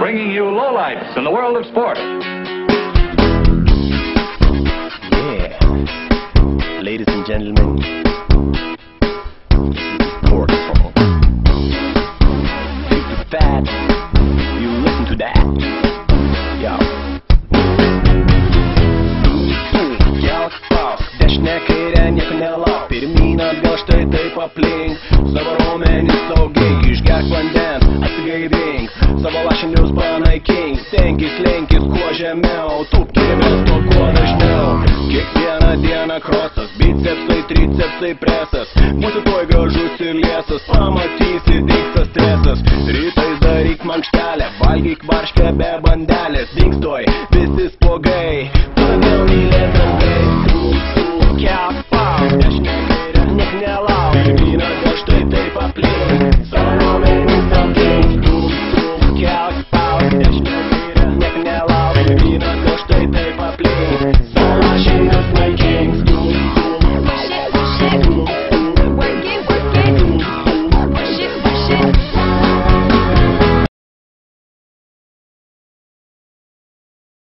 bringing you lowlights in the world of sport. Yeah, ladies and gentlemen, this is the sport song. If you're fat, you listen to that. Yo. Dešinė kairė nieko nelauk, pirmyn atgal štai taip aplink. Savo raumenis saugiai, išgerk vandens, atsigaivink, savo lašinius panaikink. Stenkis, lenkis kuo žemiau, tūpkimės to kuo dažniau. Kiekvieną dieną krosas, bicepsai, tricepsai, presas. Būsi tuoj gražus ir liesas, pamatysi dingsta stresas. Rytais daryk mankštelę, valgyk varškę be bandelės. Dings tuoj visi spuogai, todėl mylėk draugai.